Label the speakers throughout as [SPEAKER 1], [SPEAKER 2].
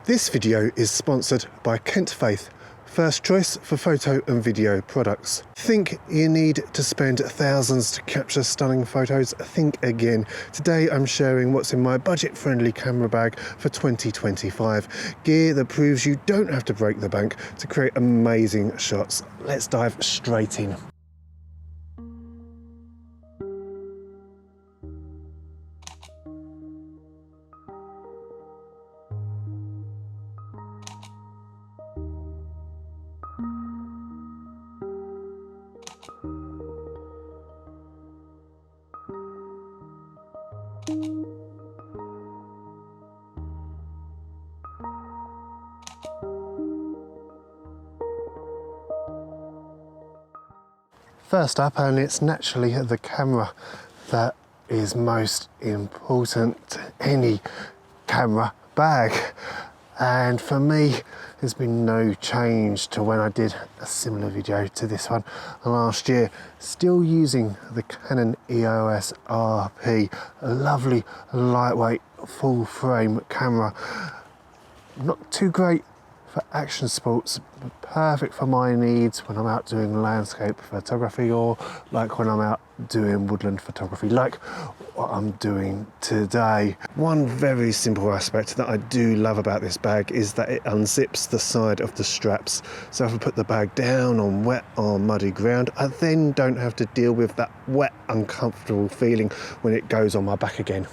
[SPEAKER 1] This video is sponsored by KentFaith, first choice for photo and video products. Think you need to spend thousands to capture stunning photos? Think again. Today I'm sharing what's in my budget-friendly camera bag for 2025. Gear that proves you don't have to break the bank to create amazing shots. Let's dive straight in. First up, and it's naturally the camera that is most important to any camera bag. And for me, there's been no change to when I did a similar video to this one last year. Still using the Canon EOS RP, a lovely, lightweight, full frame camera. Not too great for action sports, but perfect for my needs when I'm out doing landscape photography or like when I'm out doing woodland photography, like what I'm doing today. One very simple aspect that I do love about this bag is that it unzips the side of the straps. So if I put the bag down on wet or muddy ground, I then don't have to deal with that wet, uncomfortable feeling when it goes on my back again.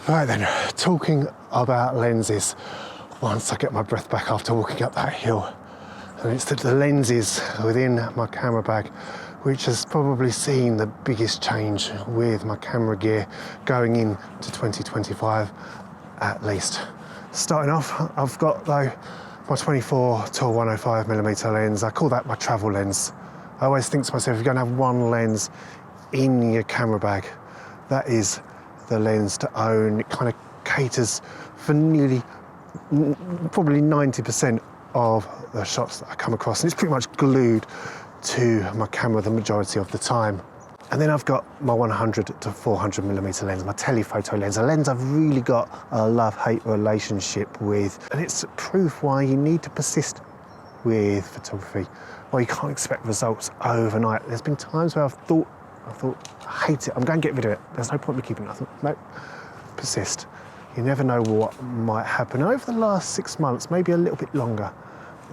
[SPEAKER 1] Right then, talking about lenses, once I get my breath back after walking up that hill, and it's the lenses within my camera bag which has probably seen the biggest change with my camera gear going into 2025 at least. Starting off, I've got though my 24 to 105mm lens. I call that my travel lens. I always think to myself, if you're going to have one lens in your camera bag, that is the lens to own. It kind of caters for nearly, probably 90% of the shots that I come across, and it's pretty much glued to my camera the majority of the time. And then I've got my 100 to 400mm lens, my telephoto lens, a lens I've really got a love-hate relationship with, and it's proof why you need to persist with photography. Well, you can't expect results overnight. There's been times where I thought, I hate it, I'm going to get rid of it. There's no point in keeping it. I thought, no, persist. You never know what might happen. Over the last 6 months, maybe a little bit longer,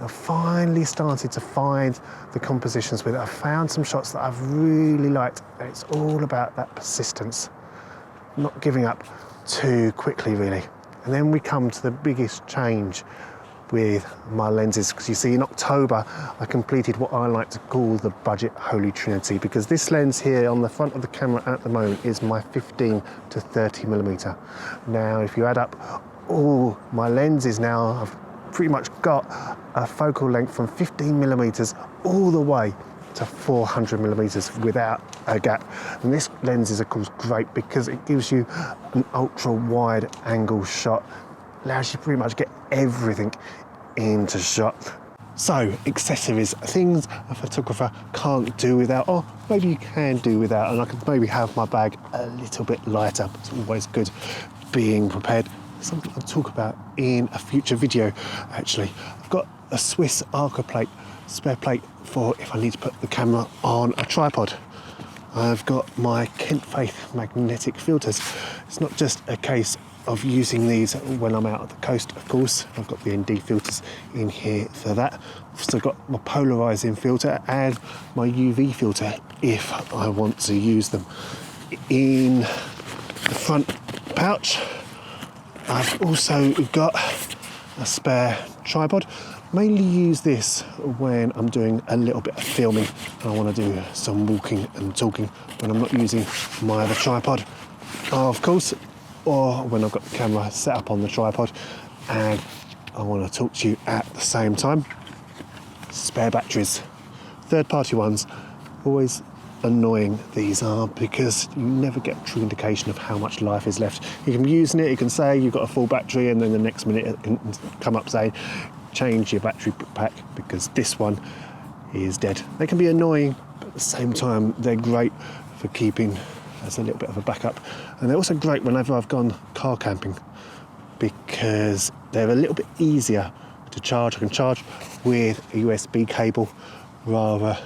[SPEAKER 1] I've finally started to find the compositions with it. I've found some shots that I've really liked. And it's all about that persistence, not giving up too quickly, really. And then we come to the biggest change with my lenses, because you see in October I completed what I like to call the budget holy trinity, because this lens here on the front of the camera at the moment is my 15 to 30mm. Now if you add up all my lenses now, I've pretty much got a focal length from 15mm all the way to 400mm without a gap. And this lens is of course great because it gives you an ultra wide angle shot, allows you to pretty much get everything into shot. So accessories, things a photographer can't do without, or maybe you can do without, and I could maybe have my bag a little bit lighter. It's always good being prepared. Something I'll talk about in a future video actually. I've got a Swiss Arca plate, spare plate for if I need to put the camera on a tripod. I've got my KentFaith magnetic filters. It's not just a case of using these when I'm out at the coast, of course. I've got the ND filters in here for that. I've also got my polarizing filter and my UV filter if I want to use them. In the front pouch. I've also got a spare tripod. Mainly use this when I'm doing a little bit of filming and I want to do some walking and talking when I'm not using my other tripod, of course, or when I've got the camera set up on the tripod and I want to talk to you at the same time. Spare batteries, third-party ones. Always annoying these are, because you never get a true indication of how much life is left. You can be using it, you can say you've got a full battery, and then the next minute it can come up saying change your battery pack because this one is dead. They can be annoying, but at the same time they're great for keeping as a little bit of a backup. And they're also great whenever I've gone car camping, because they're a little bit easier to charge. I can charge with a USB cable rather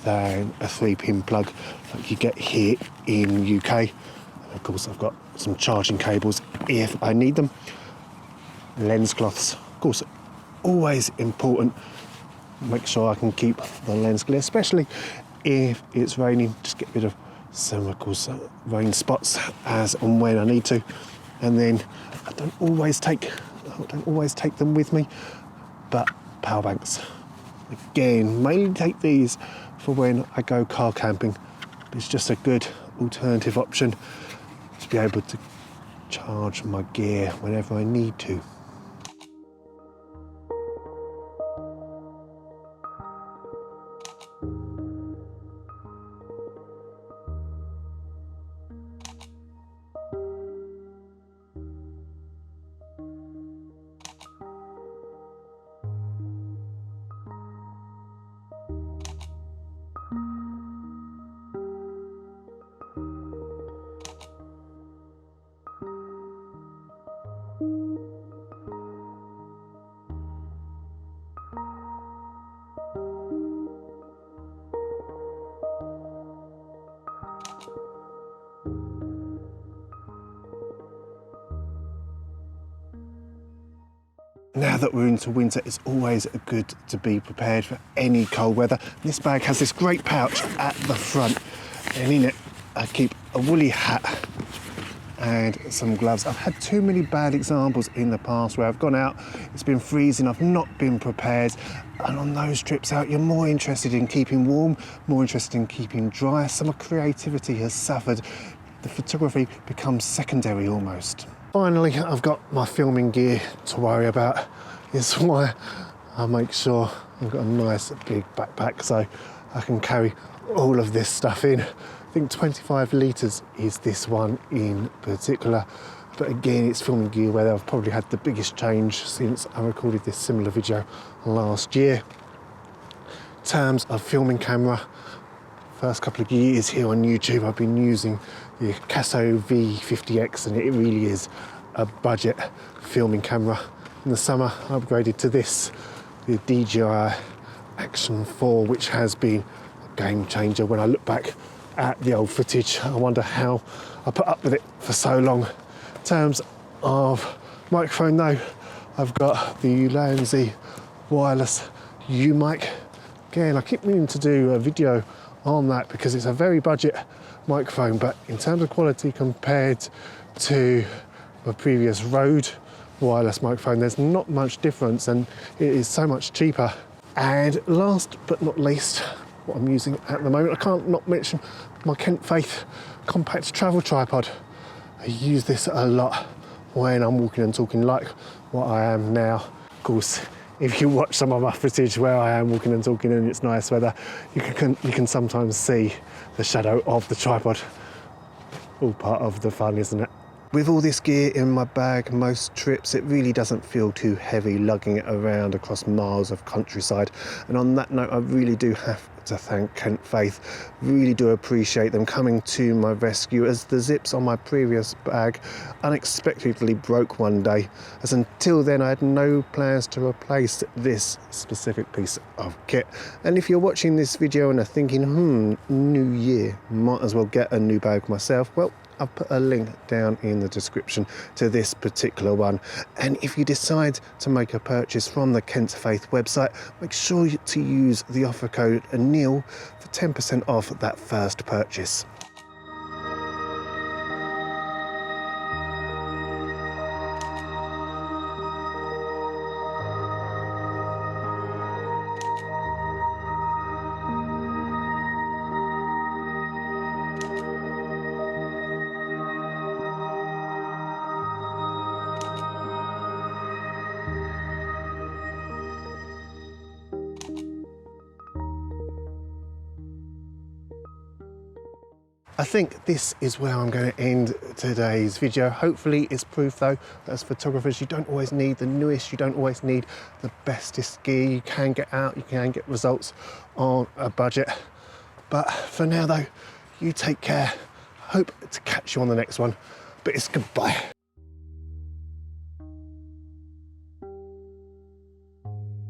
[SPEAKER 1] than a 3-pin plug like you get here in UK. And of course I've got some charging cables if I need them. Lens cloths, of course, always important. Make sure I can keep the lens clear, especially if it's raining. Just get rid of some, of course, rain spots as and when I need to. And then I don't always take them with me, but power banks. Again, mainly take these for when I go car camping. It's just a good alternative option to be able to charge my gear whenever I need to. Now that we're into winter, it's always good to be prepared for any cold weather. This bag has this great pouch at the front, and in it I keep a woolly hat and some gloves. I've had too many bad examples in the past where I've gone out, it's been freezing, I've not been prepared, and on those trips out you're more interested in keeping warm, more interested in keeping dry. Some of creativity has suffered. The photography becomes secondary almost. Finally, I've got my filming gear to worry about. It's why I make sure I've got a nice big backpack so I can carry all of this stuff in. I think 25 litres is this one in particular. But again, it's filming gear where I've probably had the biggest change since I recorded this similar video last year. In terms of filming camera, first couple of years here on YouTube, I've been using the Casso V50X, and it really is a budget filming camera. In the summer, I upgraded to this, the DJI Action 4, which has been a game changer. When I look back at the old footage, I wonder how I put up with it for so long. In terms of microphone though, I've got the Ulanzi wireless U-mic. Again, I keep meaning to do a video on that because it's a very budget microphone, but in terms of quality compared to my previous Rode wireless microphone, there's not much difference, and it is so much cheaper. And last but not least, what I'm using at the moment, I can't not mention my KentFaith compact travel tripod. I use this a lot when I'm walking and talking like what I am now. Of course, if you watch some of my footage where I am walking and talking and it's nice weather, you can sometimes see the shadow of the tripod. All part of the fun, isn't it? With all this gear in my bag, most trips, it really doesn't feel too heavy lugging it around across miles of countryside. And on that note, I really do have to thank KentFaith. Really do appreciate them coming to my rescue, as the zips on my previous bag unexpectedly broke one day, as until then I had no plans to replace this specific piece of kit. And if you're watching this video and are thinking, new year, might as well get a new bag myself, well, I'll put a link down in the description to this particular one. And if you decide to make a purchase from the KentFaith website, make sure to use the offer code NEIL for 10% off that first purchase. I think this is where I'm going to end today's video. Hopefully it's proof though, that as photographers, you don't always need the newest, you don't always need the bestest gear. You can get out, you can get results on a budget. But for now though, you take care. Hope to catch you on the next one, but it's goodbye.